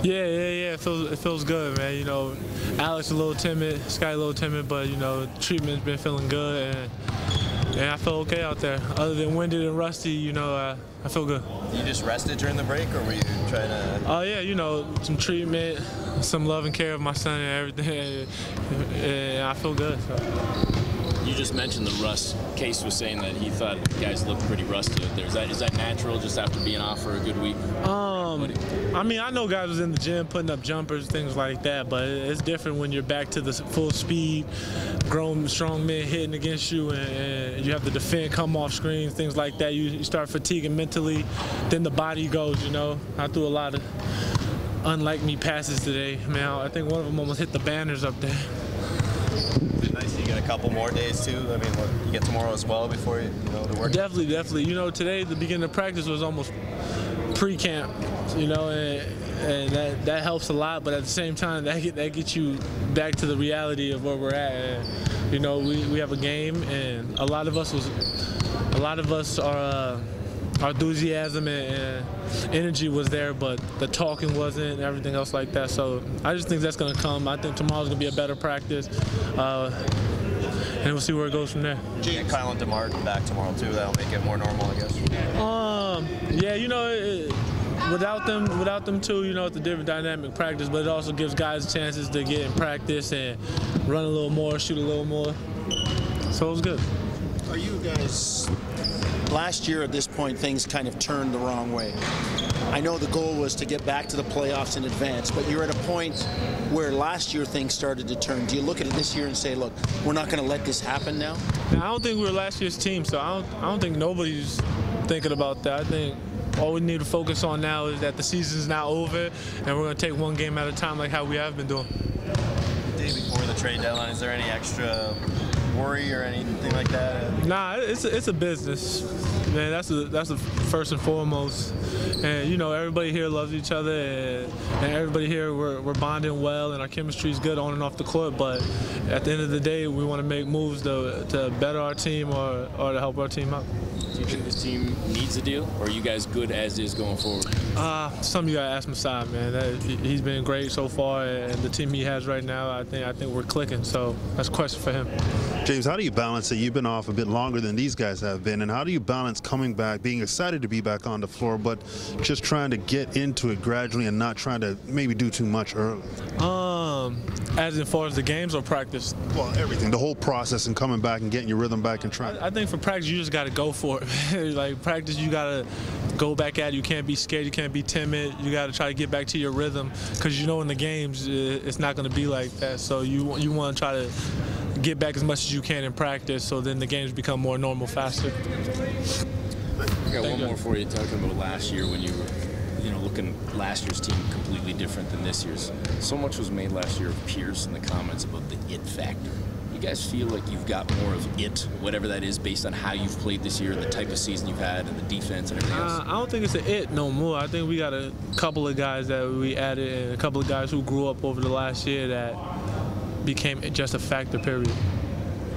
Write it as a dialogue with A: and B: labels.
A: Yeah. It feels good, man. You know, Alex a little timid, Sky a little timid, but you know, treatment's been feeling good, and I feel okay out there. Other than winded and rusty, you know, I feel good.
B: You just rested during the break, or were you trying to?
A: Oh yeah, you know, some treatment, some love and care of my son and everything, and I feel good. So.
C: You just mentioned the rust. Case was saying that he thought guys looked pretty rusty out there. Is that natural just after being off for a good week?
A: I mean, I know guys was in the gym putting up jumpers, things like that, but it's different when you're back to the full speed, grown, strong men hitting against you, and you have to defend, come off screens, things like that. You start fatiguing mentally, then the body goes, you know. I threw a lot of unlike me passes today. Man, I think one of them almost hit the banners up there.
B: Nice. You get a couple more days too. I mean, you get tomorrow as well before you know the work.
A: Definitely. You know, today the beginning of practice was almost pre-camp. You know, and that helps a lot. But at the same time, that gets you back to the reality of where we're at. And, you know, we have a game, and a lot of us are. Our enthusiasm and energy was there, but the talking wasn't, and everything else like that. So I just think that's going to come. I think tomorrow's going to be a better practice, and we'll see where it goes from there.
B: And Kyle and DeMar back tomorrow too. That'll make it more normal, I guess.
A: Yeah, you know, without them too, you know, it's a different dynamic practice, but it also gives guys chances to get in practice and run a little more, shoot a little more. So it was good.
D: Are you guys? Last year at this point, things kind of turned the wrong way. I know the goal was to get back to the playoffs in advance, but you're at a point where last year things started to turn. Do you look at it this year and say, look, we're not going to let this happen now?
A: I don't think we're last year's team, so I don't think nobody's thinking about that. I think all we need to focus on now is that the season's now over, and we're going to take one game at a time like how we have been doing.
B: The day before the trade deadline, is there any extra worry or anything like that?
A: Nah, it's a business, man. That's the first and foremost. And you know, everybody here loves each other, and everybody here we're bonding well, and our chemistry is good on and off the court. But at the end of the day, we want to make moves to better our team or to help our team out.
C: Do you think this team needs a deal, or are you guys good as is going forward?
A: Something you gotta ask Masai, man. He's been great so far, and the team he has right now, I think we're clicking. So that's a question for him.
E: James, how do you balance it? You've been off a bit longer than these guys have been, and how do you balance coming back, being excited to be back on the floor, but just trying to get into it gradually and not trying to maybe do too much early?
A: As far as the games or practice?
E: Well, everything, the whole process and coming back and getting your rhythm back and trying.
A: I think for practice, you just got to go for it. Like practice, you got to go back at it. You can't be scared. You can't be timid. You got to try to get back to your rhythm, because you know in the games it's not going to be like that. So you want to try to get back as much as you can in practice, so then the games become more normal faster.
C: I got one more for you, talking about last year when you were, looking at last year's team completely different than this year's. So much was made last year of Pierce in the comments about the it factor. You guys feel like you've got more of it, whatever that is, based on how you've played this year and the type of season you've had and the defense and everything else?
A: I don't think it's an it no more. I think we got a couple of guys that we added, and a couple of guys who grew up over the last year that became just a factor, period.